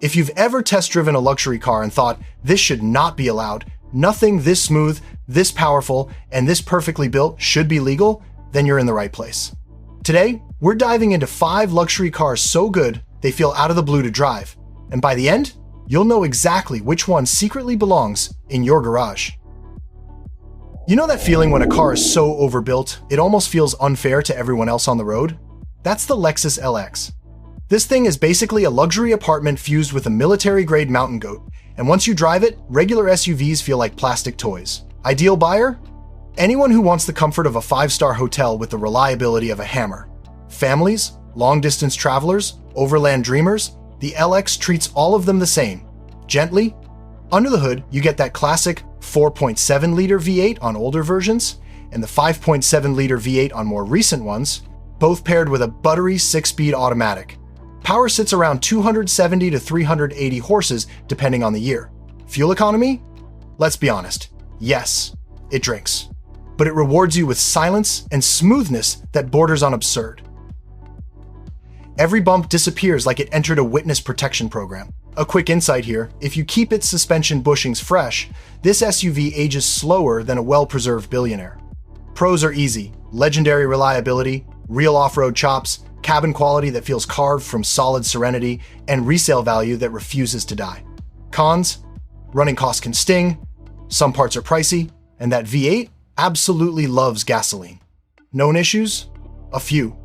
If you've ever test-driven a luxury car and thought, this should not be allowed, nothing this smooth, this powerful, and this perfectly built should be legal, then you're in the right place. Today, we're diving into 5 luxury cars so good they feel out of the blue to drive, and by the end, you'll know exactly which one secretly belongs in your garage. You know that feeling when a car is so overbuilt, it almost feels unfair to everyone else on the road? That's the Lexus LX. This thing is basically a luxury apartment fused with a military-grade mountain goat, and once you drive it, regular SUVs feel like plastic toys. Ideal buyer? Anyone who wants the comfort of a 5-star hotel with the reliability of a hammer. Families, long-distance travelers, overland dreamers, the LX treats all of them the same. Gently. Under the hood, you get that classic 4.7-liter V8 on older versions, and the 5.7-liter V8 on more recent ones, both paired with a buttery 6-speed automatic. Power sits around 270 to 380 horses depending on the year. Fuel economy? Let's be honest. Yes, it drinks. But it rewards you with silence and smoothness that borders on absurd. Every bump disappears like it entered a witness protection program. A quick insight here, if you keep its suspension bushings fresh, this SUV ages slower than a well-preserved billionaire. Pros are easy: legendary reliability, real off-road chops, cabin quality that feels carved from solid serenity, and resale value that refuses to die. Cons? Running costs can sting, some parts are pricey, and that V8 absolutely loves gasoline. Known issues? A few.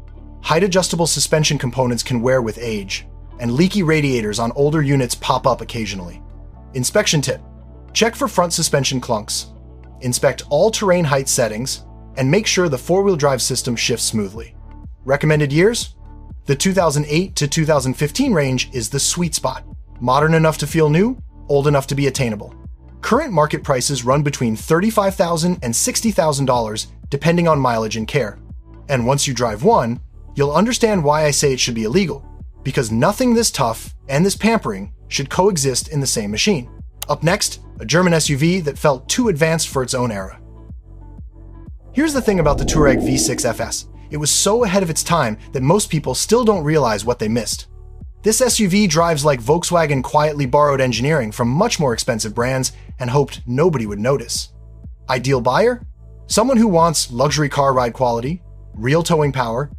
Height-adjustable suspension components can wear with age, and leaky radiators on older units pop up occasionally. Inspection tip: check for front suspension clunks. Inspect all terrain height settings, and make sure the 4-wheel drive system shifts smoothly. Recommended years? The 2008 to 2015 range is the sweet spot. Modern enough to feel new, old enough to be attainable. Current market prices run between $35,000 and $60,000 depending on mileage and care. And once you drive one, you'll understand why I say it should be illegal, because nothing this tough and this pampering should coexist in the same machine. Up next, a German SUV that felt too advanced for its own era. Here's the thing about the Touareg V6 FS. It was so ahead of its time that most people still don't realize what they missed. This SUV drives like Volkswagen quietly borrowed engineering from much more expensive brands and hoped nobody would notice. Ideal buyer? Someone who wants luxury car ride quality, real towing power,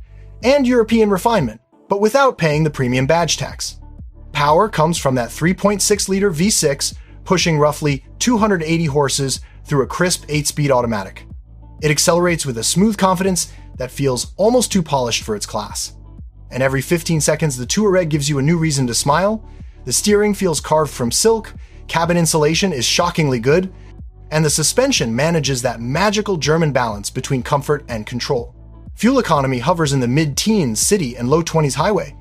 and European refinement, but without paying the premium badge tax. Power comes from that 3.6-liter V6 pushing roughly 280 horses through a crisp 8-speed automatic. It accelerates with a smooth confidence that feels almost too polished for its class. And every 15 seconds, the Touareg gives you a new reason to smile. The steering feels carved from silk, cabin insulation is shockingly good, and the suspension manages that magical German balance between comfort and control. Fuel economy hovers in the mid-teens city and low 20s highway,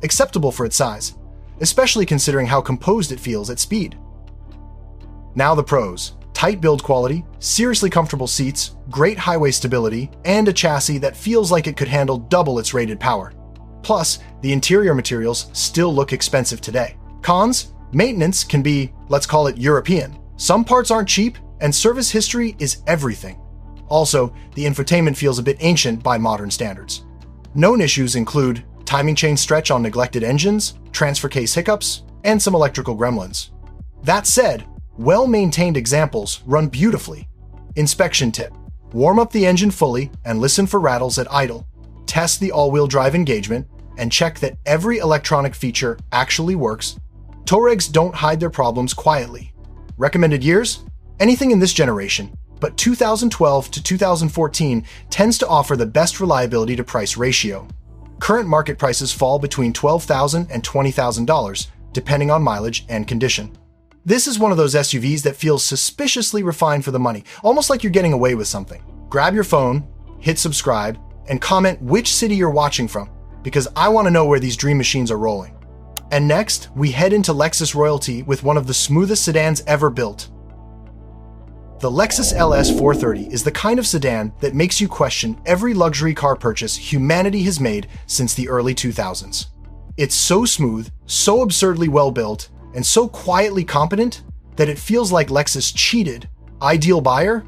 acceptable for its size, especially considering how composed it feels at speed. Now the pros. Tight build quality, seriously comfortable seats, great highway stability, and a chassis that feels like it could handle double its rated power. Plus, the interior materials still look expensive today. Cons? Maintenance can be, let's call it, European. Some parts aren't cheap, and service history is everything. Also, the infotainment feels a bit ancient by modern standards. Known issues include timing chain stretch on neglected engines, transfer case hiccups, and some electrical gremlins. That said, well-maintained examples run beautifully. Inspection tip: warm up the engine fully and listen for rattles at idle. Test the all-wheel drive engagement and check that every electronic feature actually works. Touaregs don't hide their problems quietly. Recommended years? Anything in this generation, but 2012 to 2014 tends to offer the best reliability to price ratio. Current market prices fall between $12,000 and $20,000, depending on mileage and condition. This is one of those SUVs that feels suspiciously refined for the money, almost like you're getting away with something. Grab your phone, hit subscribe, and comment which city you're watching from, because I want to know where these dream machines are rolling. And next, we head into Lexus royalty with one of the smoothest sedans ever built. The Lexus LS430 is the kind of sedan that makes you question every luxury car purchase humanity has made since the early 2000s. It's so smooth, so absurdly well built, and so quietly competent that it feels like Lexus cheated. Ideal buyer?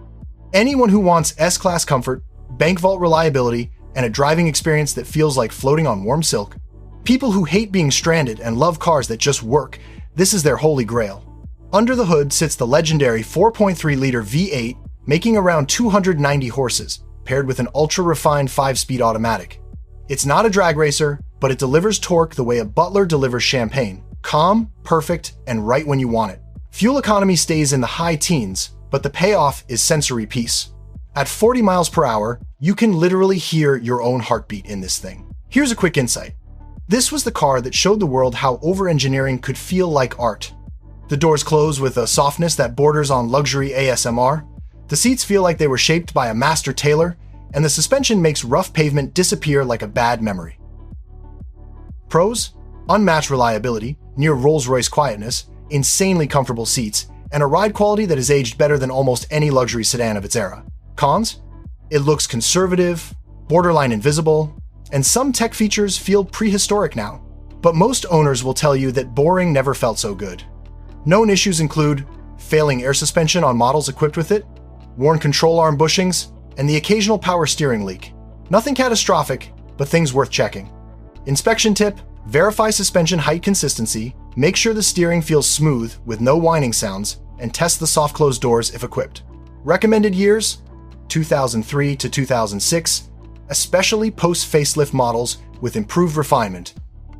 Anyone who wants S-Class comfort, bank vault reliability, and a driving experience that feels like floating on warm silk. People who hate being stranded and love cars that just work, this is their holy grail. Under the hood sits the legendary 4.3-liter V8, making around 290 horses, paired with an ultra-refined 5-speed automatic. It's not a drag racer, but it delivers torque the way a butler delivers champagne. Calm, perfect, and right when you want it. Fuel economy stays in the high teens, but the payoff is sensory peace. At 40 miles per hour, you can literally hear your own heartbeat in this thing. Here's a quick insight. This was the car that showed the world how over-engineering could feel like art. The doors close with a softness that borders on luxury ASMR. The seats feel like they were shaped by a master tailor, and the suspension makes rough pavement disappear like a bad memory. Pros: unmatched reliability, near Rolls-Royce quietness, insanely comfortable seats, and a ride quality that has aged better than almost any luxury sedan of its era. Cons: it looks conservative, borderline invisible, and some tech features feel prehistoric now. But most owners will tell you that boring never felt so good. Known issues include failing air suspension on models equipped with it, worn control arm bushings, and the occasional power steering leak. Nothing catastrophic, but things worth checking. Inspection tip: verify suspension height consistency, make sure the steering feels smooth with no whining sounds, and test the soft closed doors if equipped. Recommended years: 2003 to 2006, especially post-facelift models with improved refinement.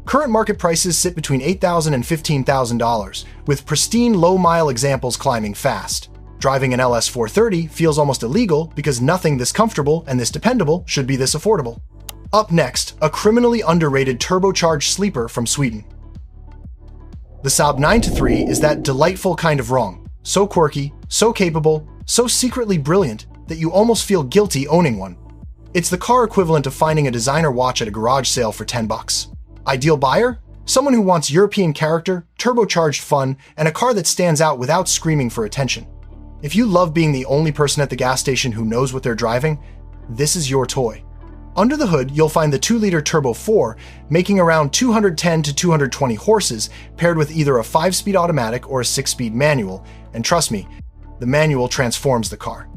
Current market prices sit between $8,000 and $15,000, with pristine low-mile examples climbing fast. Driving an LS430 feels almost illegal because nothing this comfortable and this dependable should be this affordable. Up next, a criminally underrated turbocharged sleeper from Sweden. The Saab 9-3 is that delightful kind of wrong. So quirky, so capable, so secretly brilliant that you almost feel guilty owning one. It's the car equivalent of finding a designer watch at a garage sale for $10. Ideal buyer? Someone who wants European character, turbocharged fun, and a car that stands out without screaming for attention. If you love being the only person at the gas station who knows what they're driving, this is your toy. Under the hood, you'll find the 2-liter Turbo 4, making around 210 to 220 horses, paired with either a 5-speed automatic or a 6-speed manual, and trust me, the manual transforms the car.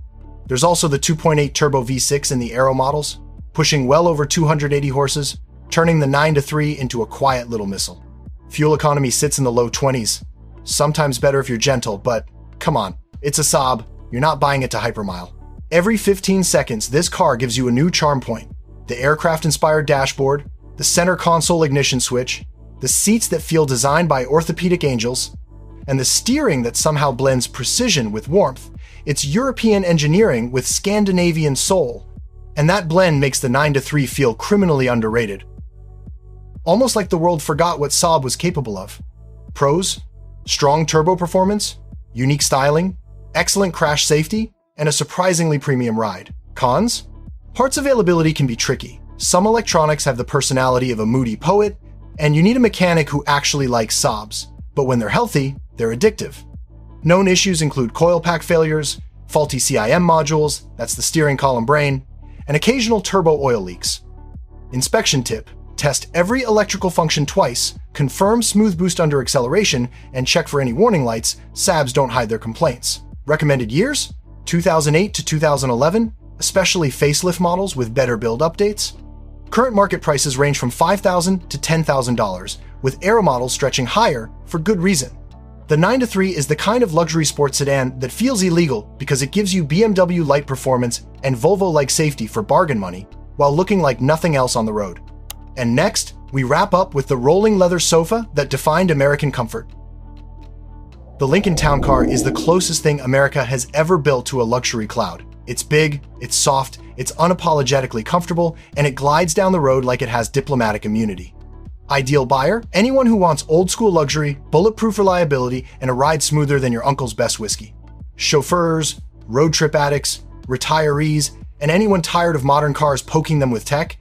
There's also the 2.8 Turbo V6 in the Aero models, pushing well over 280 horses, turning the 9-3 into a quiet little missile. Fuel economy sits in the low 20s. Sometimes better if you're gentle, but come on, it's a Saab, you're not buying it to hypermile. Every 15 seconds, this car gives you a new charm point. The aircraft-inspired dashboard, the center console ignition switch, the seats that feel designed by orthopedic angels, and the steering that somehow blends precision with warmth. It's European engineering with Scandinavian soul, and that blend makes the 9-3 feel criminally underrated. Almost like the world forgot what Saab was capable of. Pros: strong turbo performance, unique styling, excellent crash safety, and a surprisingly premium ride. Cons: parts availability can be tricky. Some electronics have the personality of a moody poet, and you need a mechanic who actually likes Saabs. But when they're healthy, they're addictive. Known issues include coil pack failures, faulty CIM modules, that's the steering column brain, and occasional turbo oil leaks. Inspection tip: test every electrical function twice, confirm smooth boost under acceleration, and check for any warning lights. Saabs don't hide their complaints. Recommended years: 2008 to 2011, especially facelift models with better build updates. Current market prices range from $5,000 to $10,000, with Aero models stretching higher for good reason. The 9-3 is the kind of luxury sports sedan that feels illegal because it gives you BMW-like performance and Volvo-like safety for bargain money, while looking like nothing else on the road. And next, we wrap up with the rolling leather sofa that defined American comfort. The Lincoln Town Car is the closest thing America has ever built to a luxury cloud. It's big, it's soft, it's unapologetically comfortable, and it glides down the road like it has diplomatic immunity. Ideal buyer: anyone who wants old-school luxury, bulletproof reliability, and a ride smoother than your uncle's best whiskey. Chauffeurs, road trip addicts, retirees, and anyone tired of modern cars poking them with tech,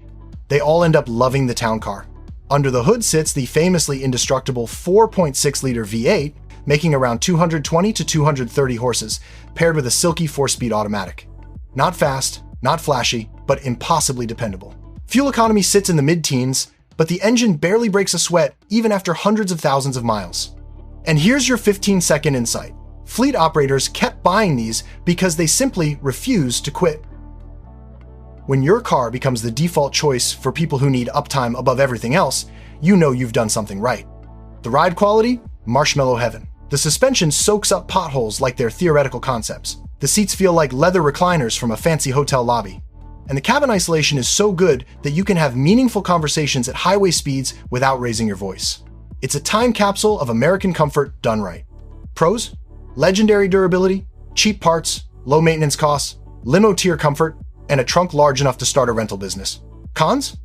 they all end up loving the Town Car. Under the hood sits the famously indestructible 4.6-liter V8, making around 220 to 230 horses, paired with a silky 4-speed automatic. Not fast, not flashy, but impossibly dependable. Fuel economy sits in the mid-teens, but the engine barely breaks a sweat even after hundreds of thousands of miles. And here's your 15-second insight. Fleet operators kept buying these because they simply refused to quit. When your car becomes the default choice for people who need uptime above everything else, you know you've done something right. The ride quality? Marshmallow heaven. The suspension soaks up potholes like they're theoretical concepts. The seats feel like leather recliners from a fancy hotel lobby. And the cabin isolation is so good that you can have meaningful conversations at highway speeds without raising your voice. It's a time capsule of American comfort done right. Pros? Legendary durability, cheap parts, low maintenance costs, limo tier comfort, and a trunk large enough to start a rental business. Cons?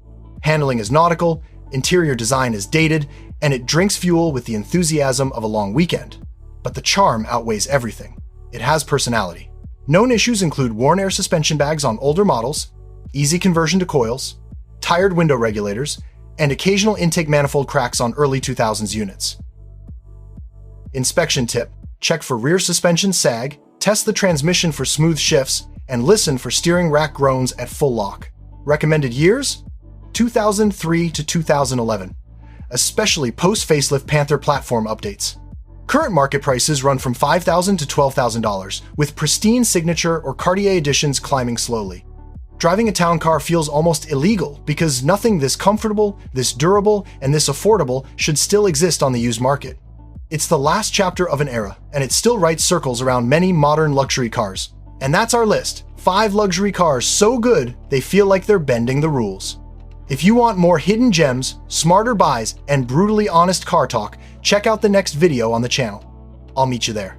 Handling is nautical, interior design is dated, and it drinks fuel with the enthusiasm of a long weekend. But the charm outweighs everything. It has personality. Known issues include worn air suspension bags on older models, easy conversion to coils, tired window regulators, and occasional intake manifold cracks on early 2000s units. Inspection tip: check for rear suspension sag, test the transmission for smooth shifts, and listen for steering rack groans at full lock. Recommended years? 2003 to 2011, especially post-facelift Panther platform updates. Current market prices run from $5,000 to $12,000, with pristine signature or Cartier editions climbing slowly. Driving a town car feels almost illegal because nothing this comfortable, this durable, and this affordable should still exist on the used market. It's the last chapter of an era, and it still writes circles around many modern luxury cars. And that's our list: 5 luxury cars so good they feel like they're bending the rules. If you want more hidden gems, smarter buys, and brutally honest car talk, check out the next video on the channel. I'll meet you there.